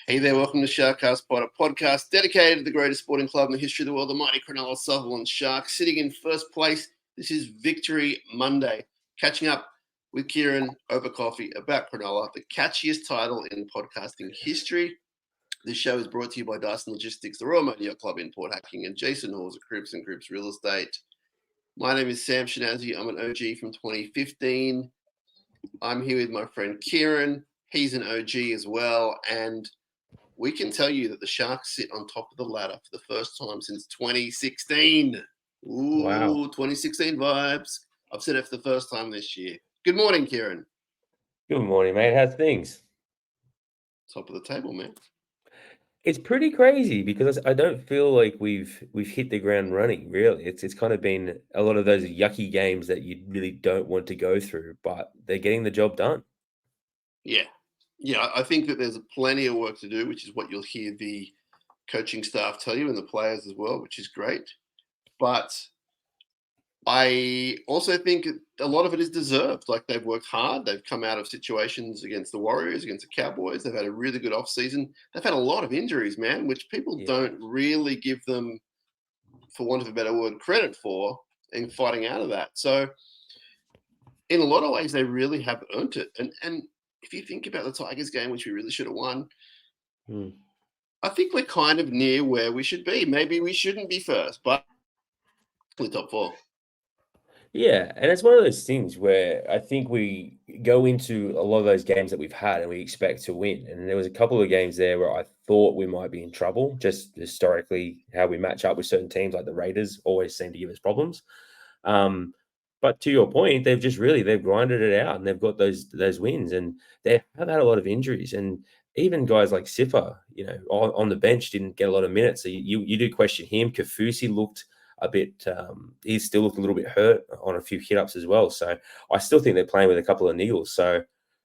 Hey there, welcome to SharkCast, a podcast dedicated to the greatest sporting club in the history of the world, the mighty Cronulla Sharks, sitting in first place. This is Victory Monday, catching up with Kieran over coffee about Cronulla, the catchiest title in podcasting history. This show is brought to you by Dyson Logistics, the Royal Yacht Club in Port Hacking, and Jason Hawes at Cripps and Cripps Real Estate. My name is Sam Shinazzi. I'm an OG from 2015. I'm here with my friend Kieran. He's an OG as well, and we can tell you that the Sharks sit on top of the ladder for the first time since 2016. Ooh, Wow. 2016 vibes. I've said it for the first time this year. Good morning, Kieran. Good morning, mate. How's things? Top of the table, man. It's pretty crazy because I don't feel like we've hit the ground running, really. It's kind of been a lot of those yucky games that you really don't want to go through, but they're getting the job done. Yeah, I think that there's plenty of work to do, which is what you'll hear the coaching staff tell you and the players as well, which is great. But I also think a lot of it is deserved. Like, they've worked hard. They've come out of situations against the Warriors, against the Cowboys. They've had a really good offseason. They've had a lot of injuries, man, which people don't really give them, for want of a better word, credit for in fighting out of that. So in a lot of ways, they really have earned it. And if you think about the Tigers game, which we really should have won, I think we're kind of near where we should be. Maybe we shouldn't be first, but we're top four. Yeah, and it's one of those things where I think we go into a lot of those games that we've had and we expect to win. And there was a couple of games there where I thought we might be in trouble, just historically how we match up with certain teams like the Raiders always seem to give us problems. But to your point, they've grinded it out and they've got those wins, and they have had a lot of injuries. And even guys like Sipper, on the bench didn't get a lot of minutes. So you do question him. Kafusi looked a bit, he still looked a little bit hurt on a few hit ups as well. So I still think they're playing with a couple of niggles. So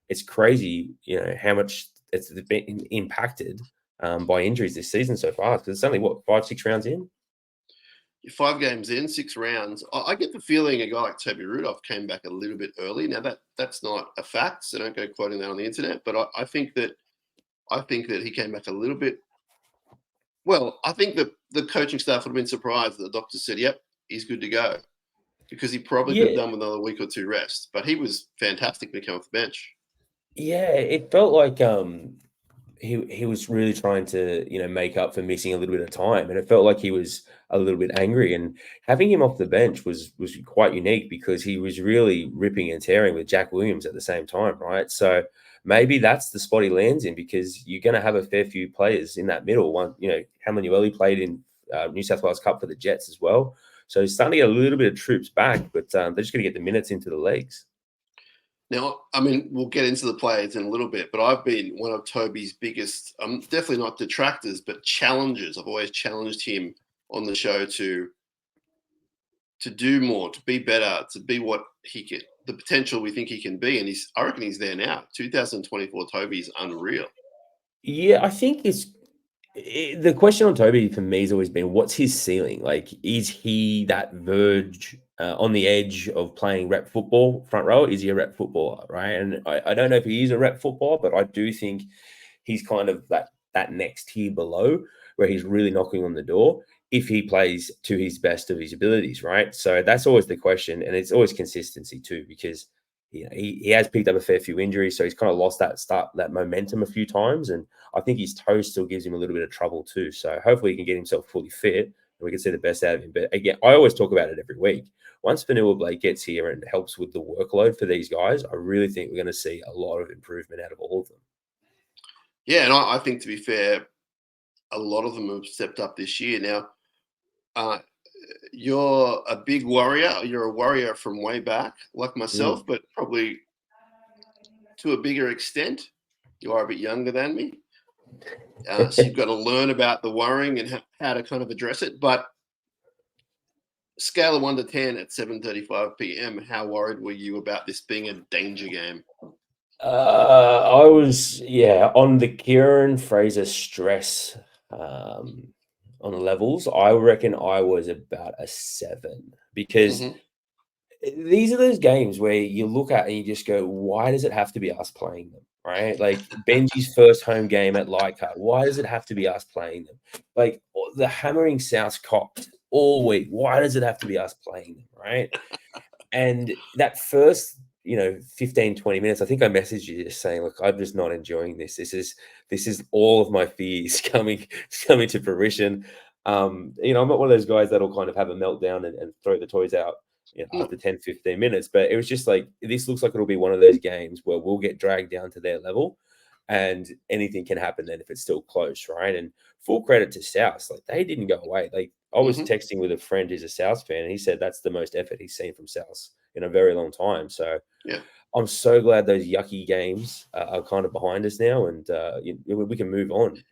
it's crazy, how much it's been impacted by injuries this season so far. Because it's only 5-6 rounds in. 5 games in, 6 rounds. I get the feeling a guy like Toby Rudolph came back a little bit early. Now that's not a fact, so don't go quoting that on the internet. But I think that he came back a little bit. Well, I think that the coaching staff would have been surprised that the doctor said, "Yep, he's good to go," because he probably could have done with another week or 2 rest. But he was fantastic when he came off the bench. Yeah, it felt like he was really trying to make up for missing a little bit of time, and it felt like he was a little bit angry. And having him off the bench was quite unique because he was really ripping and tearing with Jack Williams at the same time, right? So maybe that's the spot he lands in, because you're going to have a fair few players in that middle. Hamanueli played in New South Wales Cup for the Jets as well, so he's starting to get a little bit of troops back, but they're just going to get the minutes into the legs. Now, I mean, we'll get into the players in a little bit, but I've been one of Toby's biggest, definitely not detractors, but challengers. I've always challenged him on the show to do more, to be better, to be what he can, the potential we think he can be. And I reckon he's there now. 2024 Toby is unreal. Yeah, I think the question on Toby for me has always been, what's his ceiling? Like, is he that verge on the edge of playing rep football front row? Is he a rep footballer, right? And I don't know if he is a rep footballer, but I do think he's kind of that next tier below, where he's really knocking on the door if he plays to his best of his abilities, right? So that's always the question, and it's always consistency too, because he has picked up a fair few injuries, so he's kind of lost that momentum a few times, and I think his toe still gives him a little bit of trouble too. So hopefully he can get himself fully fit and we can see the best out of him. But again, I always talk about it every week. Once Vanilla Blake gets here and helps with the workload for these guys, I really think we're going to see a lot of improvement out of all of them. Yeah, and I think, to be fair, a lot of them have stepped up this year. Now, you're a big warrior. You're a warrior from way back, like myself, but probably to a bigger extent. You are a bit younger than me. So you've got to learn about the worrying and how to kind of address it. But scale of 1 to 10 at 7:35 p.m., how worried were you about this being a danger game? I was, on the Kieran Fraser stress on levels, I reckon I was about a 7, because these are those games where you look at and you just go, why does it have to be us playing them, right? Like Benji's first home game at Leichhardt. Why does it have to be us playing them? Like the hammering South's cocked all week. Why does it have to be us playing them, right? And that first, 15, 20 minutes, I think I messaged you just saying, look, I'm just not enjoying this. This is all of my fears coming to fruition. I'm not one of those guys that'll kind of have a meltdown and throw the toys out, after 10, 15 minutes. But it was just like, this looks like it'll be one of those games where we'll get dragged down to their level and anything can happen then if it's still close, right? And full credit to South, like they didn't go away. Like I was texting with a friend who's a South fan, and he said that's the most effort he's seen from South in a very long time. So Yeah. I'm so glad those yucky games are kind of behind us now, and we can move on.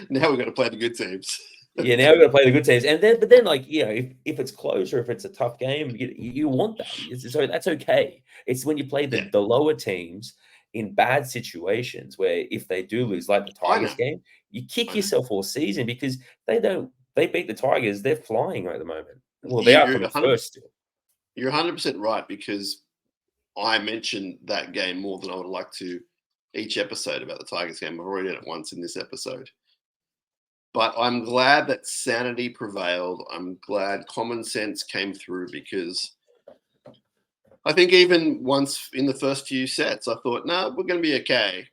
Now we're going to play the good teams. Yeah, now we're going to play the good teams, but then like if it's close or if it's a tough game, you want that. So that's okay. It's when you play the lower teams in bad situations where if they do lose, like the Tigers game, you kick yourself all season because they beat the Tigers. They're flying at the moment. Well, they are coming first still. You're 100% right, because I mentioned that game more than I would like to each episode about the Tigers game. I've already done it once in this episode. But I'm glad that sanity prevailed. I'm glad common sense came through, because I think even once in the first few sets, I thought, no, we're going to be okay.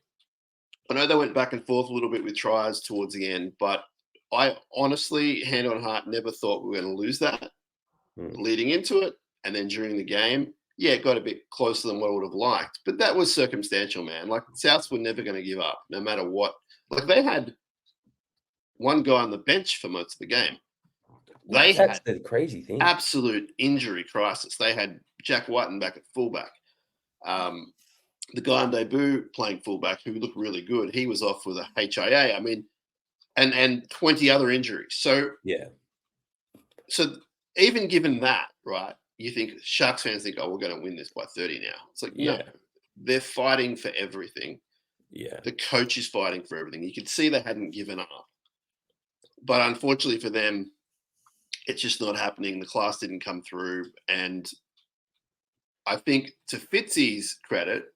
I know they went back and forth a little bit with tries towards the end, but I honestly, hand on heart, never thought we were going to lose that leading into it. And then during the game, it got a bit closer than what I would have liked. But that was circumstantial, man. Like, Souths were never going to give up, no matter what. Like, they had one guy on the bench for most of the game. That's the crazy thing. Absolute injury crisis. They had Jack Whiten back at fullback. The guy on debut playing fullback, who looked really good, he was off with a HIA. I mean, and 20 other injuries. So even given that, right, you think Sharks fans think, we're going to win this by 30 now. It's like, no, they're fighting for everything. Yeah. The coach is fighting for everything. You could see they hadn't given up. But unfortunately for them, it's just not happening. The class didn't come through. And I think, to Fitzy's credit,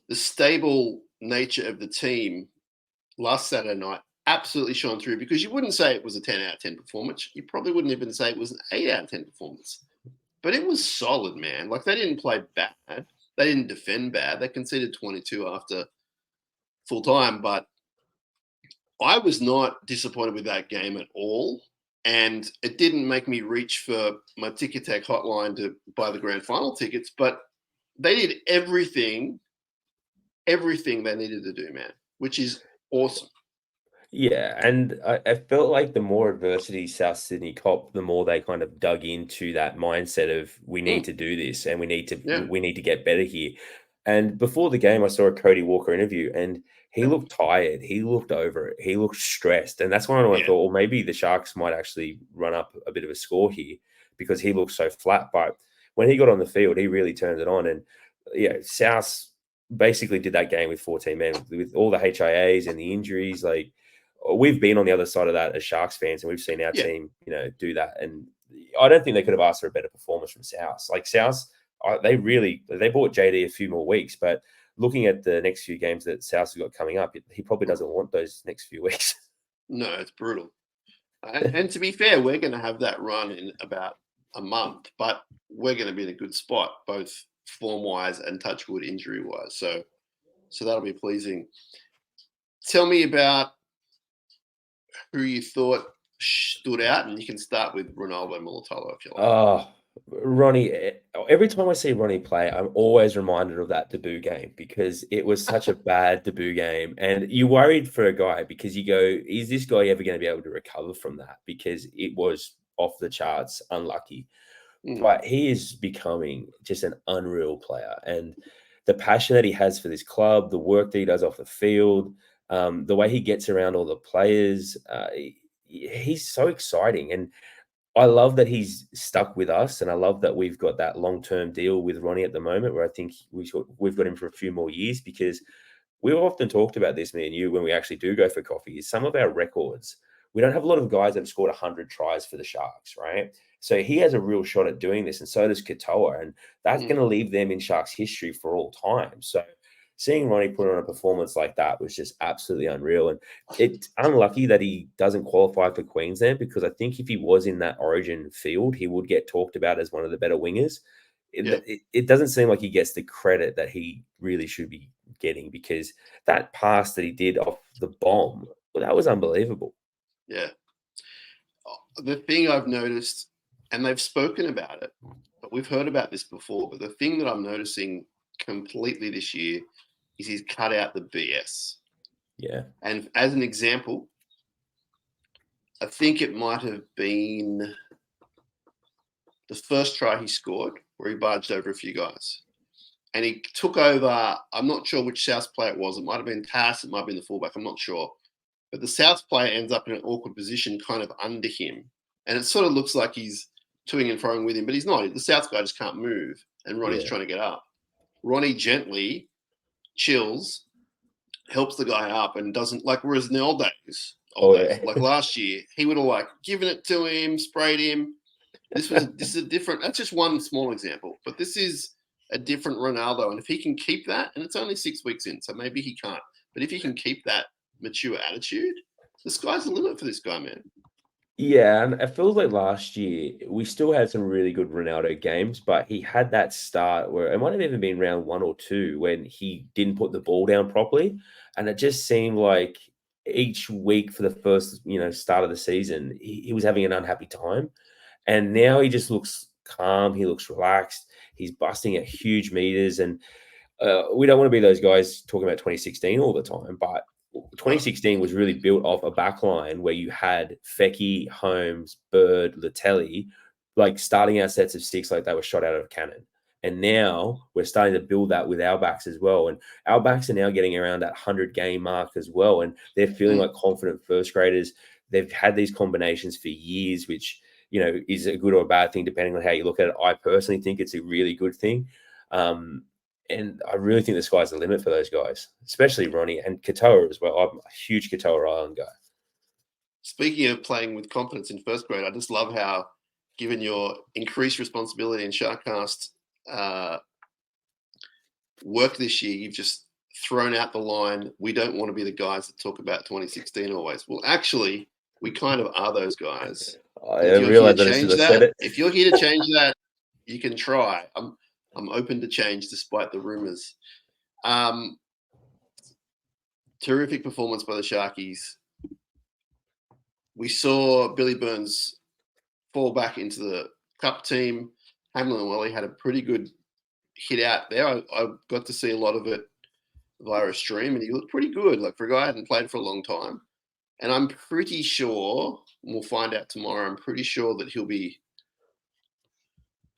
the stable nature of the team last Saturday night absolutely shone through, because you wouldn't say it was a 10 out of 10 performance. You probably wouldn't even say it was an 8 out of 10 performance. But it was solid, man. Like, they didn't play bad. They didn't defend bad. They conceded 22 after full time. But I was not disappointed with that game at all. And it didn't make me reach for my Ticket Tech hotline to buy the grand final tickets. But they did everything they needed to do, man, which is awesome. Yeah, and I felt like the more adversity South Sydney copped, the more they kind of dug into that mindset of, we need to do this and we need to get better here. And before the game, I saw a Cody Walker interview, and he looked tired. He looked over it. He looked stressed. And that's when I thought, well, maybe the Sharks might actually run up a bit of a score here, because he looked so flat. But when he got on the field, he really turned it on. And South basically did that game with 14 men, with all the HIAs and the injuries. Like, we've been on the other side of that as Sharks fans, and we've seen our team, do that. And I don't think they could have asked for a better performance from South. Like, South, they bought JD a few more weeks, but looking at the next few games that South has got coming up, he probably doesn't want those next few weeks. No, it's brutal. And to be fair, we're going to have that run in about a month, but we're going to be in a good spot, both form-wise and touchwood injury-wise. So that'll be pleasing. Tell me about who you thought stood out, and you can start with Ronaldo Mulatalo if you like. Oh, Ronnie, every time I see Ronnie play, I'm always reminded of that debut game, because it was such a bad debut game. And you worried for a guy, because you go, is this guy ever going to be able to recover from that? Because it was off the charts unlucky. But he is becoming just an unreal player. And the passion that he has for this club, the work that he does off the field, the way he gets around all the players, he's so exciting. And I love that he's stuck with us, and I love that we've got that long-term deal with Ronnie at the moment, where I think we've got him for a few more years, because we've often talked about this, me and you, when we actually do go for coffee, is some of our records. We don't have a lot of guys that have scored 100 tries for the Sharks, right? So he has a real shot at doing this, and so does Katoa, and that's going to leave them in Sharks history for all time. So seeing Ronnie put on a performance like that was just absolutely unreal. And it's unlucky that he doesn't qualify for Queensland, because I think if he was in that Origin field, he would get talked about as one of the better wingers. It doesn't seem like he gets the credit that he really should be getting, because that pass that he did off the bomb, well, that was unbelievable. Yeah. The thing I've noticed, and they've spoken about it, but we've heard about this before, but the thing that I'm noticing completely this year is he's cut out the BS. Yeah. And as an example, I think it might have been the first try he scored where he barged over a few guys. And he took over, I'm not sure which South player it was. It might have been Tass, it might have been the fullback, I'm not sure. But the South player ends up in an awkward position kind of under him. And it sort of looks like he's toing and froing with him, but he's not. The South guy just can't move, and Ronnie's trying to get up. Ronnie gently chills, helps the guy up, and doesn't, like, whereas in the old days, like last year, he would have like given it to him, sprayed him. This is a different, that's just one small example, but this is a different Ronaldo. And if he can keep that, and it's only 6 weeks in, so maybe he can't, but if he can keep that mature attitude, the sky's the limit for this guy, man. Yeah, and it feels like last year we still had some really good Ronaldo games, but he had that start where it might have even been round 1 or 2 when he didn't put the ball down properly, and it just seemed like each week for the first start of the season he was having an unhappy time, and now he just looks calm, he looks relaxed, he's busting at huge meters, and we don't want to be those guys talking about 2016 all the time, but 2016 was really built off a back line where you had Fecky, Holmes, Bird, Latelli, like starting our sets of 6 like they were shot out of a cannon. And now we're starting to build that with our backs as well. And our backs are now getting around that 100-game mark as well. And they're feeling like confident first graders. They've had these combinations for years, which, is a good or a bad thing, depending on how you look at it. I personally think it's a really good thing. And I really think the sky's the limit for those guys, especially Ronnie and Katoa as well. I'm a huge Katoa Island guy. Speaking of playing with confidence in first grade, I just love how, given your increased responsibility in SharkCast work this year, you've just thrown out the line, we don't want to be the guys that talk about 2016 always. Well, actually, we kind of are those guys. I realize that I should have said it. If you're here to change that, you can try. I'm open to change despite the rumors. Terrific performance by the Sharkies. We saw Billy Burns fall back into the cup team. Hamlin and Welly had a pretty good hit out there. I got to see a lot of it via a stream, and he looked pretty good, like for a guy who hadn't played for a long time. And I'm pretty sure, we'll find out tomorrow, I'm pretty sure that he'll be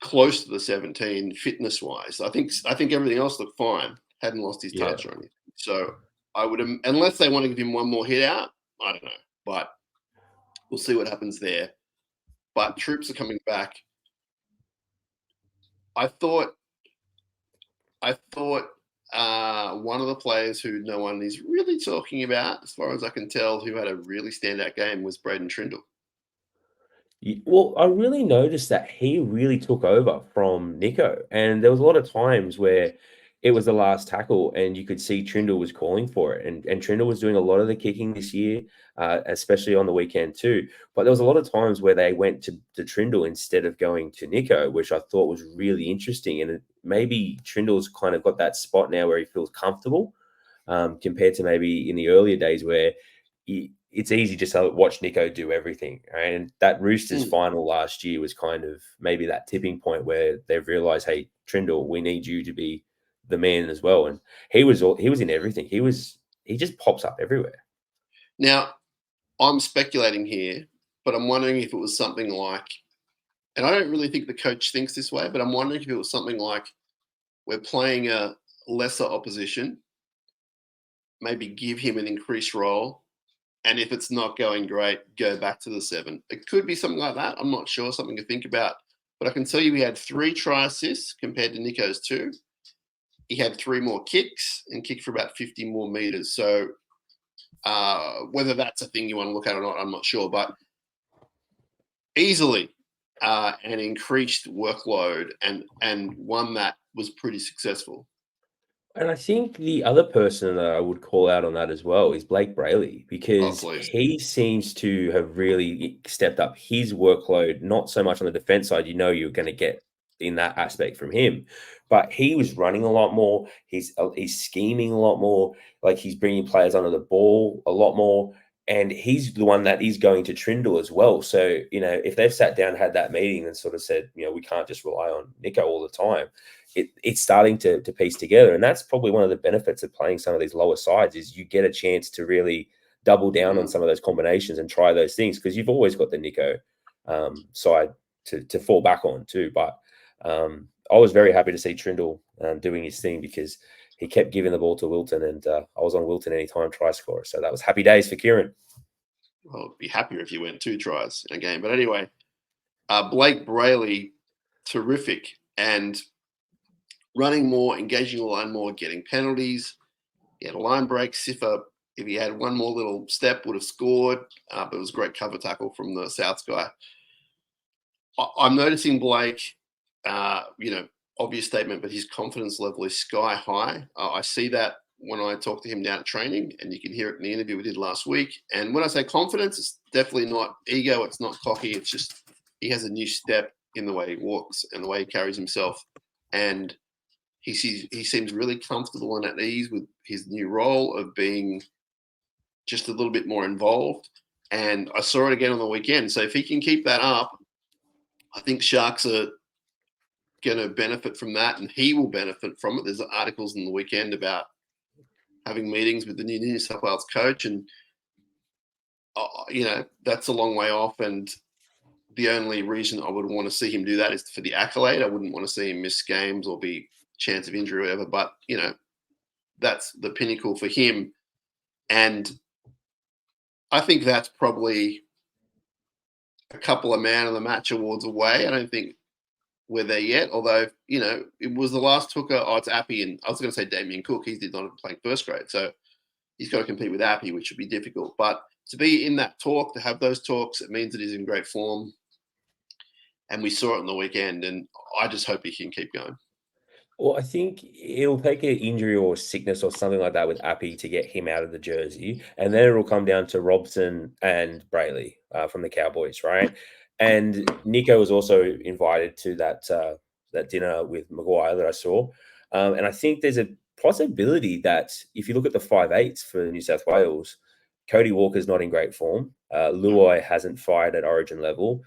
close to the 17 fitness wise. I think everything else looked fine. Hadn't lost his touch or anything. So I would, unless they want to give him one more hit out, I don't know. But we'll see what happens there. But troops are coming back. I thought one of the players who no one is really talking about, as far as I can tell, who had a really standout game was Braden Trindle. Well, I really noticed that he really took over from Nico, and there was a lot of times where it was the last tackle, and you could see Trindle was calling for it, and Trindle was doing a lot of the kicking this year, especially on the weekend too. But there was a lot of times where they went to Trindle instead of going to Nico, which I thought was really interesting. And maybe Trindle's kind of got that spot now where he feels comfortable, compared to maybe in the earlier days where it's easy just to watch Nico do everything. Right? And that Roosters final last year was kind of maybe that tipping point where they've realized, hey, Trindle, we need you to be the man as well. And he was in everything. He just pops up everywhere. Now, I'm speculating here, but I'm wondering if it was something like, and I don't really think the coach thinks this way, but I'm wondering if it was something like, we're playing a lesser opposition, maybe give him an increased role, and if it's not going great, go back to the 7. It could be something like that. I'm not sure, something to think about. But I can tell you he had 3 try assists compared to Nico's 2. He had 3 more kicks and kicked for about 50 more meters. So whether that's a thing you want to look at or not, I'm not sure. But easily an increased workload and one that was pretty successful. And I think the other person that I would call out on that as well is Blake Brayley, Oh, because please. he seems to have really stepped up his workload, not so much on the defense side. You know, you're going to get in that aspect from him, but he was running a lot more. He's scheming a lot more. Like, he's bringing players under the ball a lot more. And he's the one that is going to Trindle as well. So, if they've sat down, had that meeting and sort of said, we can't just rely on Nico all the time, it's starting to piece together. And that's probably one of the benefits of playing some of these lower sides, is you get a chance to really double down on some of those combinations and try those things, because you've always got the Nico side to fall back on too. But I was very happy to see Trindle doing his thing, because he kept giving the ball to Wilton, and I was on Wilton anytime try scorer. So that was happy days for Kieran. Well, I'd be happier if you went 2 tries in a game. But anyway, Blake Brayley, terrific. And running more, engaging the line more, getting penalties. He had a line break. Siffer, if he had one more little step, would have scored. But it was a great cover tackle from the Souths guy. I'm noticing Blake, obvious statement, but his confidence level is sky high. I see that when I talk to him down at training, and you can hear it in the interview we did last week. And when I say confidence, it's definitely not ego. It's not cocky. It's just he has a new step in the way he walks and the way he carries himself. And he seems really comfortable and at ease with his new role of being just a little bit more involved. And I saw it again on the weekend. So if he can keep that up, I think Sharks are going to benefit from that, and he will benefit from it. There's articles in the weekend about having meetings with the New South Wales coach, and that's a long way off. And the only reason I would want to see him do that is for the accolade. I wouldn't want to see him miss games or be chance of injury or whatever. But that's the pinnacle for him, and I think that's probably a couple of man of the match awards away. I don't think we're there yet, although, it was the last hooker. Oh, it's Appy, and I was going to say Damien Cook. He's not playing first grade, so he's got to compete with Appy, which would be difficult. But to be in that talk, to have those talks, it means that he's in great form. And we saw it on the weekend, and I just hope he can keep going. Well, I think it'll take an injury or sickness or something like that with Appy to get him out of the jersey. And then it'll come down to Robson and Brayley from the Cowboys, right? And Nico was also invited to that dinner with Maguire that I saw. And I think there's a possibility that if you look at the 5'8" for New South Wales, Cody Walker's not in great form. Luai hasn't fired at origin level.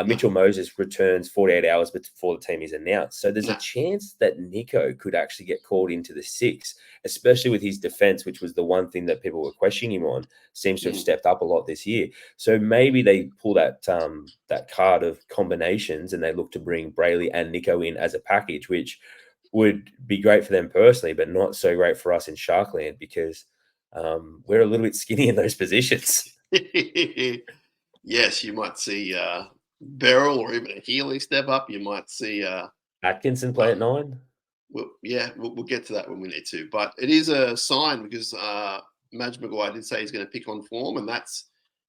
Mitchell Moses returns 48 hours before the team is announced. So there's a chance that Nico could actually get called into the 6, especially with his defense, which was the one thing that people were questioning him on. Seems to have stepped up a lot this year. So maybe they pull that card of combinations, and they look to bring Brayley and Nico in as a package, which would be great for them personally, but not so great for us in Sharkland, because we're a little bit skinny in those positions. Yes, you might see Beryl or even a Healy step up. You might see Atkinson play at 9. We'll get to that when we need to. But it is a sign, because Madge Maguire did say he's going to pick on form, and that's,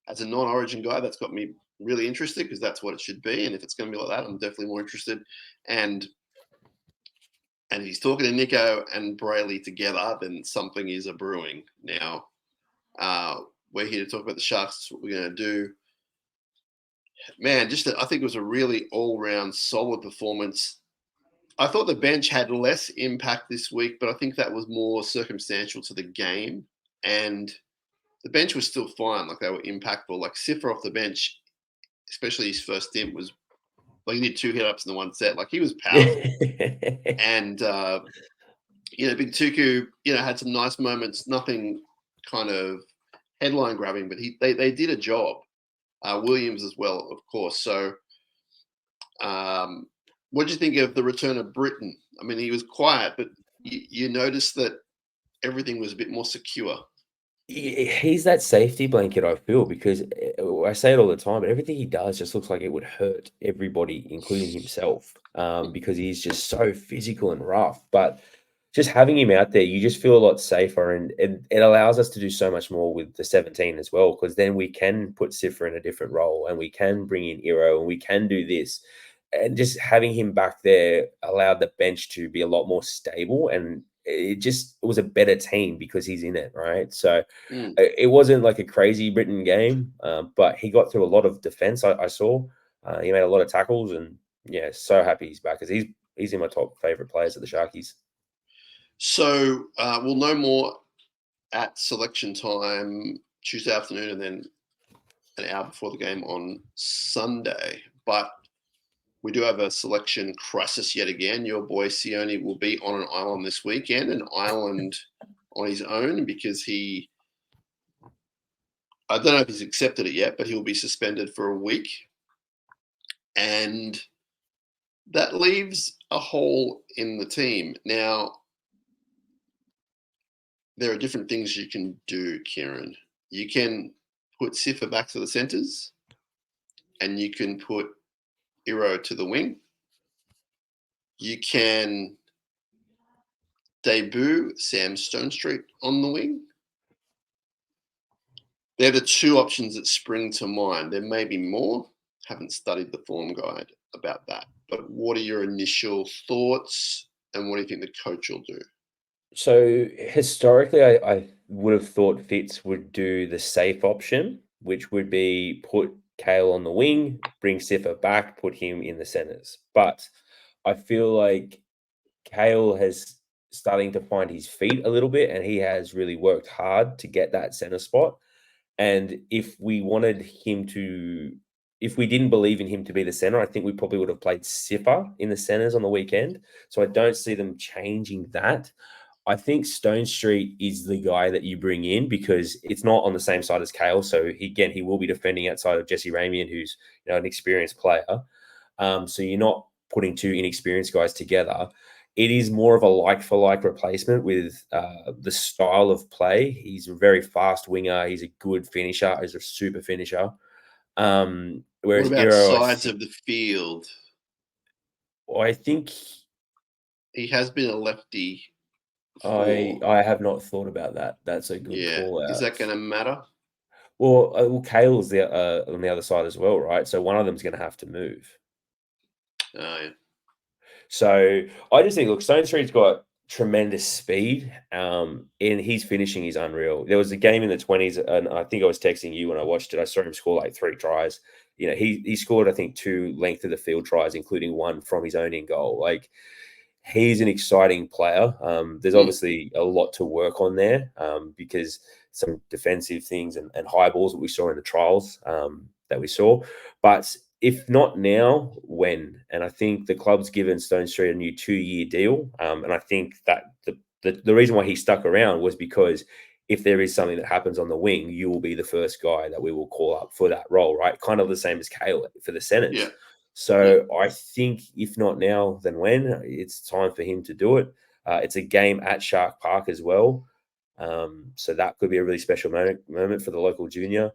as a non-origin guy, that's got me really interested, because that's what it should be. And if it's going to be like that, I'm definitely more interested. And if he's talking to Nico and Brayley together, then something is a brewing. Now, we're here to talk about the Sharks. That's what we're going to do. Man, I think it was a really all-round solid performance. I thought the bench had less impact this week, but I think that was more circumstantial to the game. And the bench was still fine. Like, they were impactful. Like, Siffer off the bench, especially his first stint, was like, he did 2 hit-ups in the one set. Like, he was powerful. And, Big Tuku, had some nice moments. Nothing kind of headline grabbing, but they did a job. Williams as well, of course. So, what do you think of the return of Britton? I mean, he was quiet, but you noticed that everything was a bit more secure. He's that safety blanket, I feel, because I say it all the time, but everything he does just looks like it would hurt everybody, including himself, because he's just so physical and rough. But just having him out there, you just feel a lot safer, and it allows us to do so much more with the 17 as well, because then we can put Siffer in a different role, and we can bring in Iro, and we can do this. And just having him back there allowed the bench to be a lot more stable, and it was a better team because he's in it, right? So it wasn't like a crazy written game, but he got through a lot of defense. I saw he made a lot of tackles, and yeah, so happy he's back because he's in my top favorite players of the Sharkies. So we'll know more at selection time Tuesday afternoon, and then an hour before the game on Sunday. But we do have a selection crisis yet again. Your boy Sione will be on an island this weekend, an island on his own, because I don't know if he's accepted it yet, but he'll be suspended for a week. And that leaves a hole in the team. Now, there are different things you can do, Kieran. You can put Sifa back to the centres, and you can put Iro to the wing. You can debut Sam Stonestreet on the wing. They're the two options that spring to mind. There may be more. Haven't studied the form guide about that. But what are your initial thoughts, and what do you think the coach will do? So historically, I would have thought Fitz would do the safe option, which would be put Kale on the wing, bring Sifa back, put him in the centers. But I feel like Kale has starting to find his feet a little bit, and he has really worked hard to get that center spot. And if we didn't believe in him to be the center, I think we probably would have played Sifa in the centers on the weekend. So I don't see them changing that. I think Stone Street is the guy that you bring in because it's not on the same side as Kale. So he will be defending outside of Jesse Ramian, who's an experienced player. So you're not putting two inexperienced guys together. It is more of a like-for-like replacement with the style of play. He's a very fast winger. He's a good finisher. He's a super finisher. What Whereas about Iro, sides of the field? I think He has been a lefty before. I have not thought about that. That's a good Yeah. call Is out. that going to matter? Well, Kale's on the other side as well, right? So one of them's going to have to move. Yeah. So I just think, look, Stone Street's got tremendous speed, and his finishing is unreal. There was a game in the 20s, and I think I was texting you when I watched it. I saw him score like 3 tries. He scored, I think, 2 length of the field tries, including one from his own in goal. Like, he's an exciting player. There's obviously a lot to work on there because some defensive things and high balls that we saw in the trials that we saw. But if not now, when? And I think the club's given Stone Street a new 2-year deal. And I think that the reason why he stuck around was because if there is something that happens on the wing, you will be the first guy that we will call up for that role, right? Kind of the same as Kale for the centers. Yeah. So I think if not now, then when? It's time for him to do it. It's a game at Shark Park as well. So that could be a really special moment for the local junior.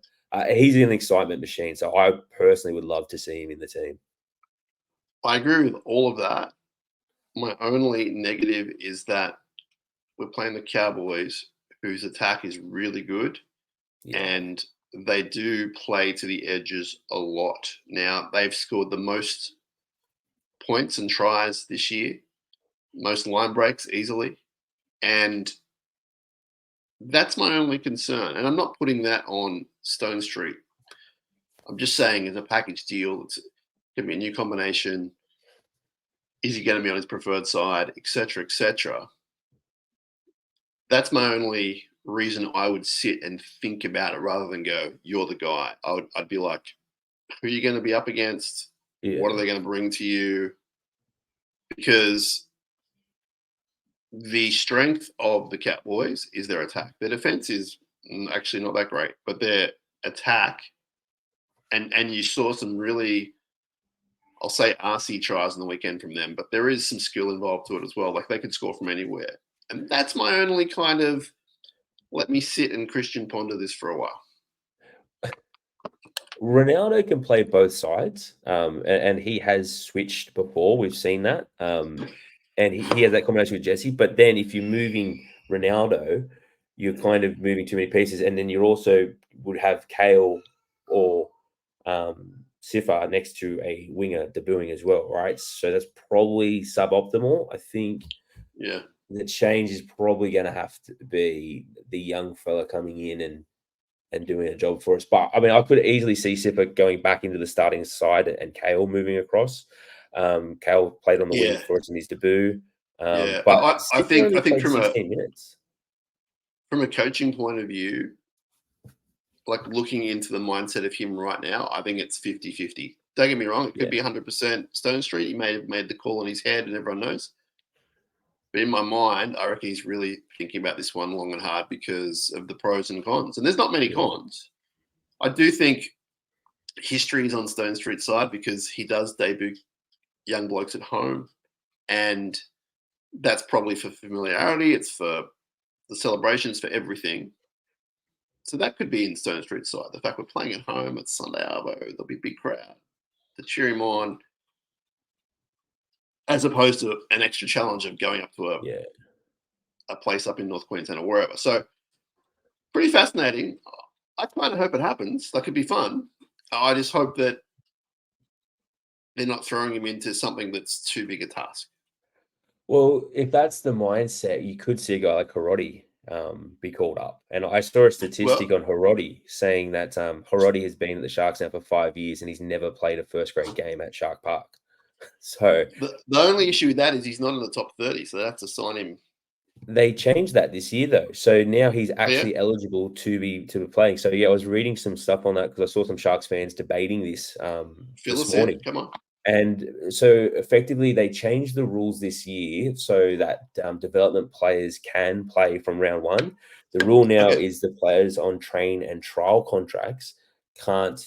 He's an excitement machine. So I personally would love to see him in the team. I agree with all of that. My only negative is that we're playing the Cowboys, whose attack is really good. Yeah. And they do play to the edges a lot. Now, they've scored the most points and tries this year, most line breaks easily. And that's my only concern. And I'm not putting that on Stone Street. I'm just saying, as a package deal, it's going to be a new combination. Is he going to be on his preferred side, et cetera, et cetera? That's my only reason I would sit and think about it rather than go, you're the guy. I'd be like, who are you going to be up against? Yeah. What are they going to bring to you? Because the strength of the Cowboys is their attack. Their defense is actually not that great, but their attack, and you saw some really, I'll say, RC tries on the weekend from them, but there is some skill involved to it as well. Like, they could score from anywhere. And that's my only kind of, let me sit and Christian ponder this for a while. Ronaldo can play both sides, and he has switched before. We've seen that. And he has that combination with Jesse. But then if you're moving Ronaldo, you're kind of moving too many pieces. And then you also would have Kale or Sifa next to a winger debuting as well, right? So that's probably suboptimal. I think the change is probably going to have to be the young fella coming in and doing a job for us. But I mean, I could easily see Sipper going back into the starting side and Kale moving across. Kale played on the wing Yeah, for us in his debut, yeah. but I Sipper think only played from 16 minutes. a coaching point of view, like looking into the mindset of him right now, I think it's 50-50. Don't get me wrong, it could Yeah, be 100% Stone Street. He may have made the call in his head and everyone knows. But in my mind, I reckon he's really thinking about this one long and hard because of the pros and cons. And there's not many yeah, cons. I do think history is on Stone Street's side because he does debut young blokes at home. And that's probably for familiarity. It's for the celebrations, for everything. So that could be in Stone Street's side. The fact we're playing at home at Sunday Arvo, there'll be a big crowd to cheer him on, as opposed to an extra challenge of going up to yeah. a place up in North Queensland or wherever. So pretty fascinating. I kind of hope it happens. That could be fun. I just hope that they're not throwing him into something that's too big a task. Well, if that's the mindset, you could see a guy like Hiroti be called up. And I saw a statistic Well, on Hiroti saying that Hiroti has been at the Sharks now for 5 years and he's never played a first grade game at Shark Park. So the only issue with that is he's not in the top 30, so they have to sign him. they changed that this year though. So now he's Oh, yeah, actually eligible to be playing. So yeah, I was reading some stuff on that because I saw some Sharks fans debating fill this us in. morning. Come on. And so effectively, they changed the rules this year so that development players can play from round one. The rule now Okay. is the players on train and trial contracts can't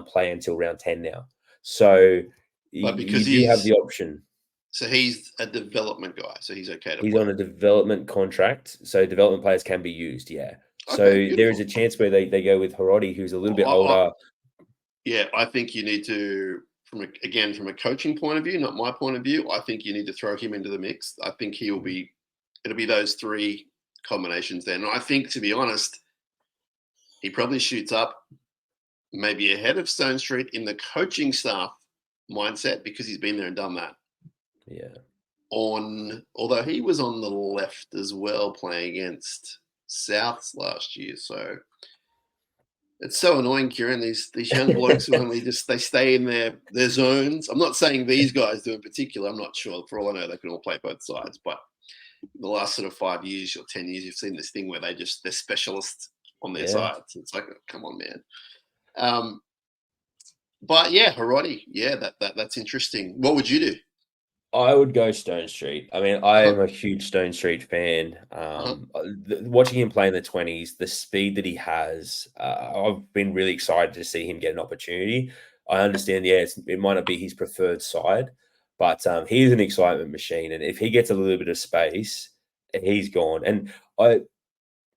play until round 10 now. So But because you do have the option. he's a development guy, so he's okay to He's play. on a development contract, so development players can be used. Yeah. So Okay, there is beautiful. a chance where they go with Hiroti, who's a little bit I, older. yeah, I think you need to, from a coaching point of view, not my point of view, I think you need to throw him into the mix. I think it'll be those three combinations then. And I think, to be honest, he probably shoots up maybe ahead of Stone Street in the coaching staff mindset because he's been there and done that. Yeah. Although he was on the left as well, playing against Souths last year, so it's so annoying, Kieran. These young blokes who only they stay in their zones. I'm not saying these guys do in particular. I'm not sure. For all I know, they can all play both sides. But the last sort of 5 years or 10 years, you've seen this thing where they're specialists on their Yeah. sides. It's like, oh, come on, man. But yeah, Hiroti. Yeah, that's interesting. What would you do? I would go Stone Street. I mean, I Uh-huh. am a huge Stone Street fan. Uh-huh. Watching him play in the 20s, the speed that he has, I've been really excited to see him get an opportunity. I understand, yeah, it might not be his preferred side, but he is an excitement machine. And if he gets a little bit of space, he's gone. And I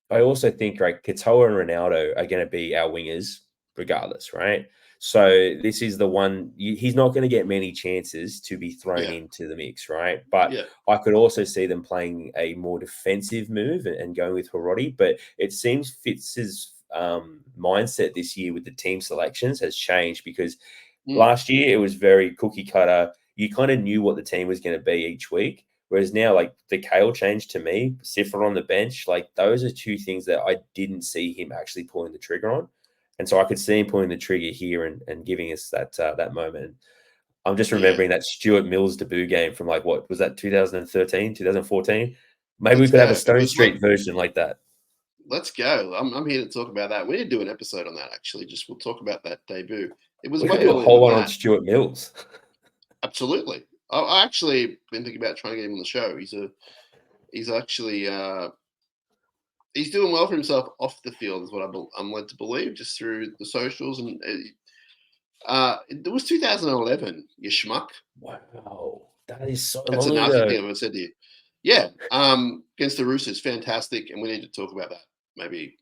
also think like Katoa and Ronaldo are going to be our wingers regardless, right? So this is the one he's not going to get many chances to be thrown Yeah. into the mix, right? But Yeah. I could also see them playing a more defensive move and going with Hiroti. But it seems Fitz's mindset this year with the team selections has changed because Mm. last year it was very cookie cutter. You kind of knew what the team was going to be each week. Whereas now, like the Kale change to me, Siffer on the bench, like those are two things that I didn't see him actually pulling the trigger on. And so I could see him pulling the trigger here and giving us that moment. I'm just Yeah. remembering that Stuart Mills debut game from like what was that 2013, 2014? Maybe we Let's could have a go. It Stone was like Street version like that. let's go. I'm here to talk about that. We need to do an episode on that actually. Just we'll talk about that debut. It was We could way do a earlier whole than one on that. Stuart Mills. Absolutely. I actually been thinking about trying to get him on the show. He's actually he's doing well for himself off the field, is what I'm led to believe, just through the socials. And it was 2011. You schmuck. Wow, that is so That's a long nasty ago. thing I've ever said to you. Yeah, against the Roosters, fantastic, and we need to talk about that maybe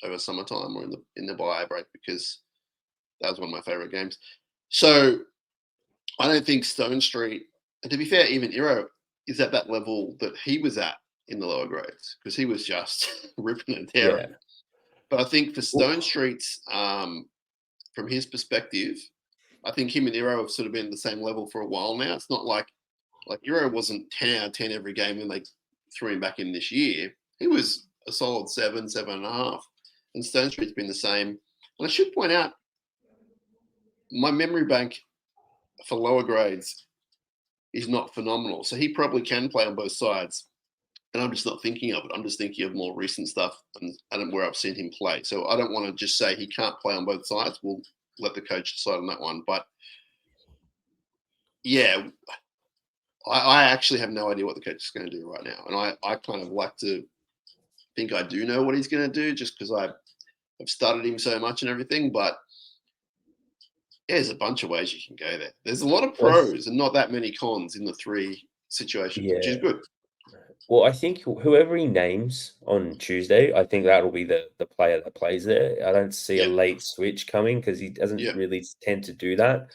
over summertime or in the bye break because that was one of my favorite games. So I don't think Stone Street, and to be fair, even Iro is at that level that he was at in the lower grades because he was just ripping and Yeah. tearing. But I think for Well, Stone Street's, from his perspective, I think him and Iro have sort of been at the same level for a while now. It's not like Iro wasn't 10 out of 10 every game and they threw him back in this year, he was a solid 7.5. And Stone Street's been the same. And I should point out, my memory bank for lower grades is not phenomenal. So he probably can play on both sides. And I'm just not thinking of it. I'm just thinking of more recent stuff and where I've seen him play. So I don't want to just say he can't play on both sides. We'll let the coach decide on that one. But yeah, I actually have no idea what the coach is going to do right now. And I kind of like to think I do know what he's going to do just because I've studied him so much and everything. But yeah, there's a bunch of ways you can go there. There's a lot of pros and not that many cons in the three situations, which is good. Well, I think whoever he names on Tuesday, I think that'll be the player that plays there. I don't see a late switch coming because he doesn't really tend to do that.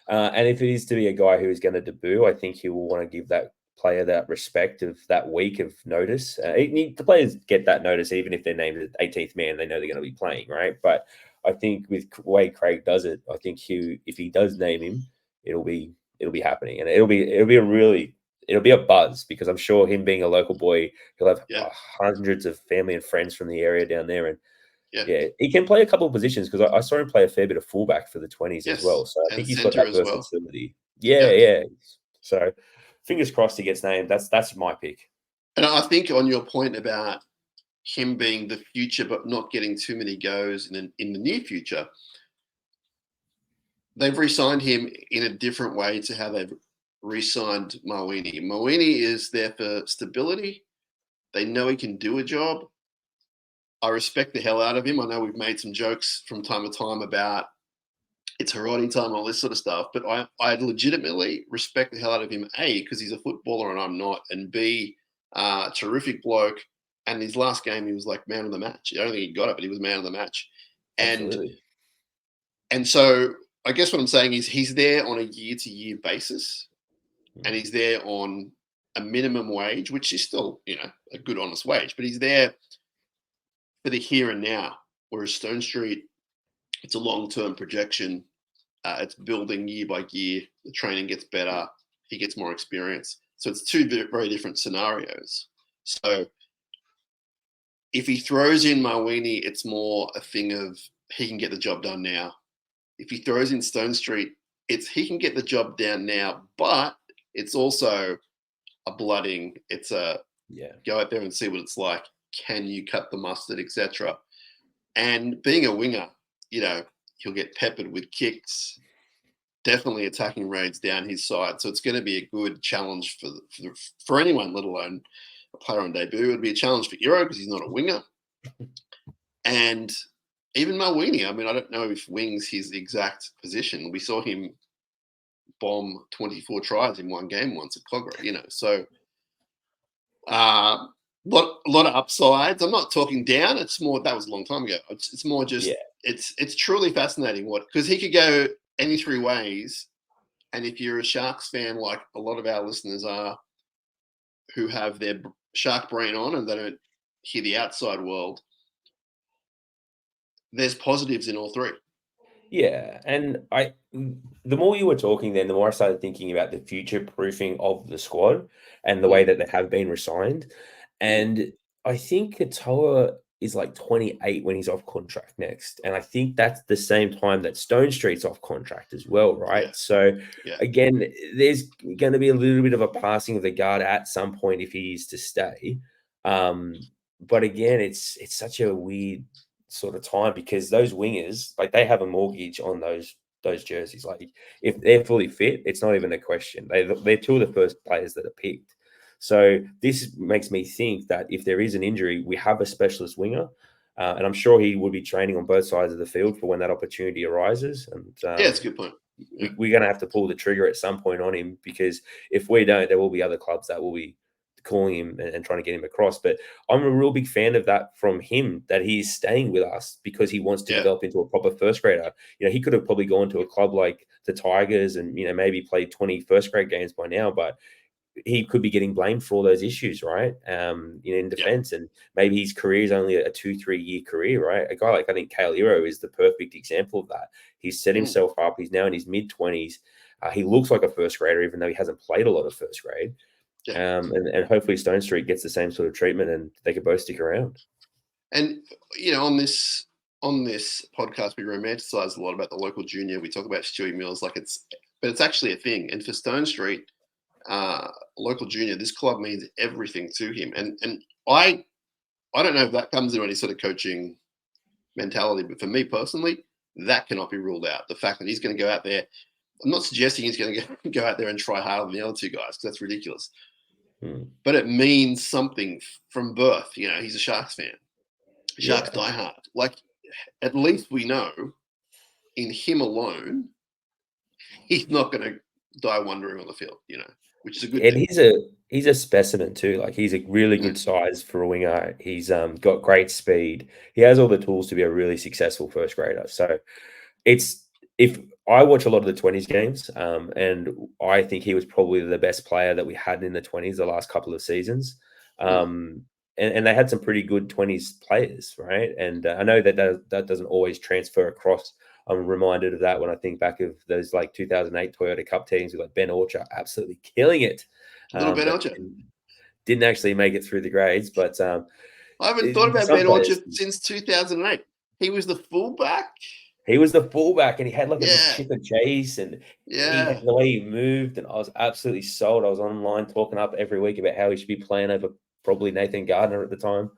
And if it is to be a guy who is going to debut, I think he will want to give that player that respect of that week of notice. The players get that notice even if they're named the 18th man, they know they're going to be playing, right? But I think with the way Craig does it, I think if he does name him, it'll be happening, and it'll be a buzz because I'm sure him being a local boy, he'll have hundreds of family and friends from the area down there. And he can play a couple of positions because I saw him play a fair bit of fullback for the 20s as well. So I think he's got that versatility. Yeah. So fingers crossed he gets named. That's my pick. And I think on your point about him being the future but not getting too many goes in the near future, they've re-signed him in a different way to how they've re-signed Mawini. Mawini is there for stability. They know he can do a job. I respect the hell out of him. I know we've made some jokes from time to time about it's Harodi time, all this sort of stuff, but I legitimately respect the hell out of him, A, because he's a footballer and I'm not, and B, terrific bloke. And his last game, he was like man of the match. I don't think he got it, but he was man of the match. Absolutely. And so I guess what I'm saying is he's there on a year-to-year basis, and he's there on a minimum wage, which is still, a good, honest wage, but he's there for the here and now. Whereas Stone Street, it's a long-term projection. It's building year by year. The training gets better. He gets more experience. So it's two very different scenarios. So if he throws in Mawini, it's more a thing of he can get the job done now. If he throws in Stone Street, it's he can get the job done now, but it's also a blooding. It's a go out there and see what it's like. Can you cut the mustard, etc. And being a winger, he'll get peppered with kicks, definitely attacking raids down his side. So it's going to be a good challenge for anyone, let alone a player on debut. It'd be a challenge for Iro because he's not a winger. And even Mawini, I mean, I don't know if wing's his exact position. We saw him bomb 24 tries in one game once at Cogra, So a lot of upsides. I'm not talking down. It's more, that was a long time ago. It's more just, it's truly fascinating because he could go any three ways. And if you're a Sharks fan, like a lot of our listeners are, who have their Shark brain on and they don't hear the outside world, there's positives in all three. Yeah, and the more you were talking then, the more I started thinking about the future proofing of the squad and the way that they have been resigned. And I think Katoa is like 28 when he's off contract next. And I think that's the same time that Stone Street's off contract as well, right? Yeah. So again, there's going to be a little bit of a passing of the guard at some point if he is to stay. But again, it's such a weird sort of time because those wingers, like they have a mortgage on those jerseys. Like if they're fully fit, it's not even a question. They're two of the first players that are picked. So this makes me think that if there is an injury, we have a specialist winger, and I'm sure he would be training on both sides of the field for when that opportunity arises. And that's a good point. We're going to have to pull the trigger at some point on him because if we don't, there will be other clubs that will be calling him and trying to get him across. But I'm a real big fan of that from him, that he's staying with us because he wants to develop into a proper first grader. He could have probably gone to a club like the Tigers and, maybe played 20 first grade games by now, but he could be getting blamed for all those issues, right? In defense, and maybe his career is only a 2-3 year career, right? A guy like, I think Kale Iro is the perfect example of that. He's set himself up. He's now in his mid-20s. He looks like a first grader, even though he hasn't played a lot of first grade. Yeah. And hopefully Stone Street gets the same sort of treatment and they could both stick around. And on this podcast, we romanticize a lot about the local junior. We talk about Stewie Mills but it's actually a thing. And for Stone Street, local junior, this club means everything to him. And I don't know if that comes into any sort of coaching mentality, but for me personally, that cannot be ruled out. The fact that he's going to go out there, I'm not suggesting he's going to go out there and try harder than the other two guys, because that's ridiculous. But it means something from birth. He's a Sharks fan. Sharks diehard. Like, at least we know in him alone, he's not going to die wandering on the field, which is a good thing. And he's a specimen too. Like, he's a really good size for a winger. He's got great speed. He has all the tools to be a really successful first grader. So if I watch a lot of the 20s games, and I think he was probably the best player that we had in the 20s the last couple of seasons. And they had some pretty good 20s players, right? And I know that doesn't always transfer across. I'm reminded of that when I think back of those 2008 Toyota Cup teams with Ben Orchard absolutely killing it. Little Ben Orchard didn't actually make it through the grades, but I haven't thought about Ben Orchard since 2008. He was the fullback. He was the fullback, and he had a chip and chase, and the way he moved, and I was absolutely sold. I was online talking up every week about how he should be playing over probably Nathan Gardner at the time.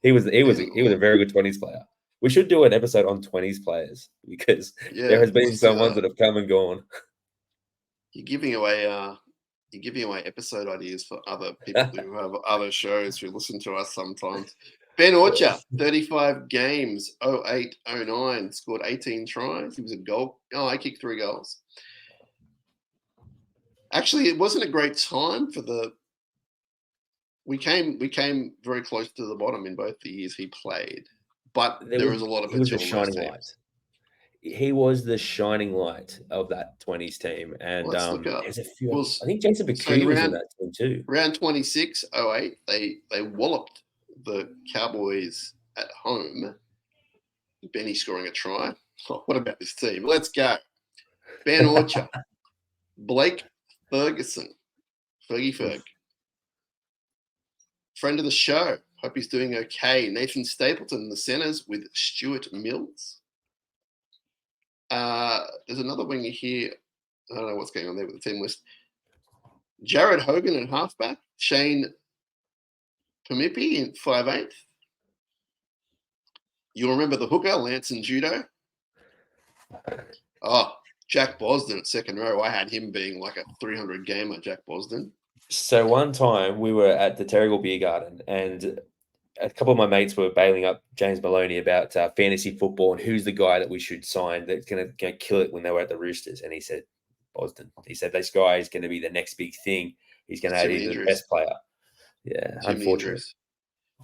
he was a very good 20s player. We should do an episode on 20s players, because there has been some ones that have come and gone. You're giving away episode ideas for other people who have other shows who listen to us sometimes. Ben Orchard, 35 games, 08, 09, scored 18 tries. He was a goal. I kicked 3 goals. Actually, it wasn't a great time for we came very close to the bottom in both the years he played. But there was a lot of potential. He was a shining light. He was the shining light of that 20s team. And there's a few. I think Jason Bakuya was in that team too. Round 26, 08, they walloped the Cowboys at home. Benny scoring a try. Oh, what about this team? Let's go. Ben Orchard, Blake Ferguson, Fergie Ferg. Friend of the show. Hope he's doing okay. Nathan Stapleton in the centers with Stuart Mills. There's another winger here. I don't know what's going on there with the team list. Jared Hogan in halfback. Shane Pamipi in 5'8". You'll remember the hooker, Lance and Judo. Oh, Jack Bosden at second row. I had him being like a 300 gamer, Jack Bosden. So one time we were at the Terrigal Beer Garden, and a couple of my mates were bailing up James Maloney about fantasy football and who's the guy that we should sign that's going to kill it when they were at the Roosters. And he said, Bosden. He said, this guy is going to be the next big thing. He's going to add in the best player. Yeah, unfortunately.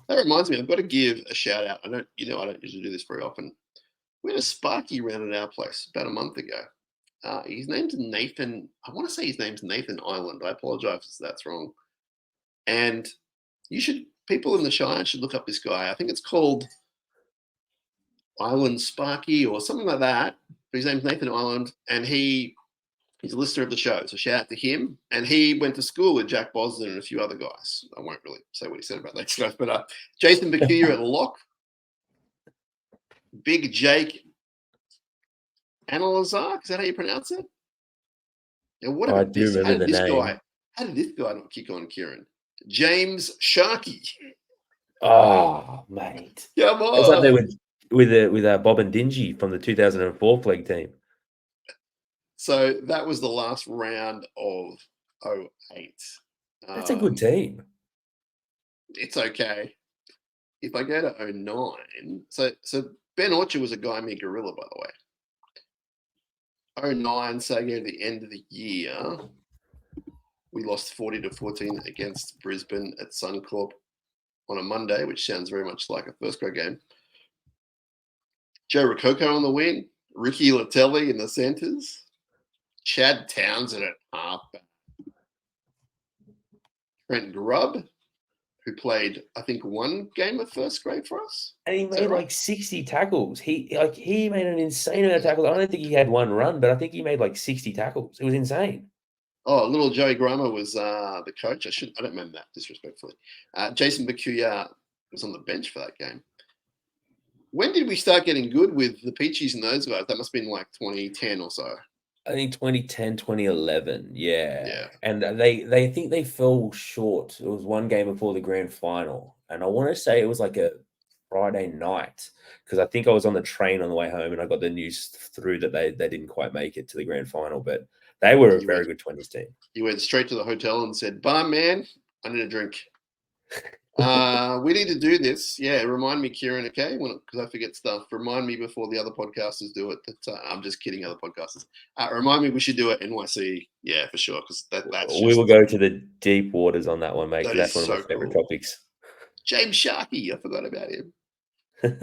That reminds me, I've got to give a shout out. I don't usually do this very often. We had a Sparky round at our place about a month ago. His name's Nathan. I want to say his name's Nathan Island. I apologize if that's wrong. And people in the Shire should look up this guy. I think it's called Island Sparky or something like that. But his name's Nathan Island, and he's a listener of the show. So shout out to him. And he went to school with Jack Bosden and a few other guys. I won't really say what he said about that stuff, but Jason Bakuya at lock. Big Jake Analazar, is that how you pronounce it? Now, what about this? How did this guy not kick on, Kieran? James Sharkey. Oh, mate. Come on. I was up there with Bob and Dingy from the 2004 flag team. So that was the last round of 08. That's a good team. It's okay. If I go to 09, so Ben Orchard was a guy me gorilla, by the way. 09, so near the end of the year, we lost 40-14 against Brisbane at Suncorp on a Monday, which sounds very much like a first grade game. Joe Rococo on the wing, Ricky Latelli in the centres, Chad Townsend at halfback, Trent Grubb, who played, I think, one game of first grade for us. And he made like 60 tackles. He made an insane amount of tackles. I don't think he had one run, but I think he made like 60 tackles. It was insane. Oh, little Joey Grummer was the coach. I don't remember that disrespectfully. Jason Bakuya was on the bench for that game. When did we start getting good with the Peachies and those guys? That must have been like 2010 or so. I think 2010, 2011. Yeah. Yeah. And they think they fell short. It was one game before the grand final. And I want to say it was like a Friday night because I think I was on the train on the way home and I got the news through that they didn't quite make it to the grand final. But they were a very good 20s team. You went straight to the hotel and said, "Barman, I need a drink." We need to do this. Yeah, remind me, Kieran, okay? Because I forget stuff. Remind me before the other podcasters do it. I'm just kidding, other podcasters. Remind me we should do it NYC. Yeah, for sure. Because that's we will go to the deep waters on that one, mate. That's one of my favorite topics. James Sharkey, I forgot about him. Do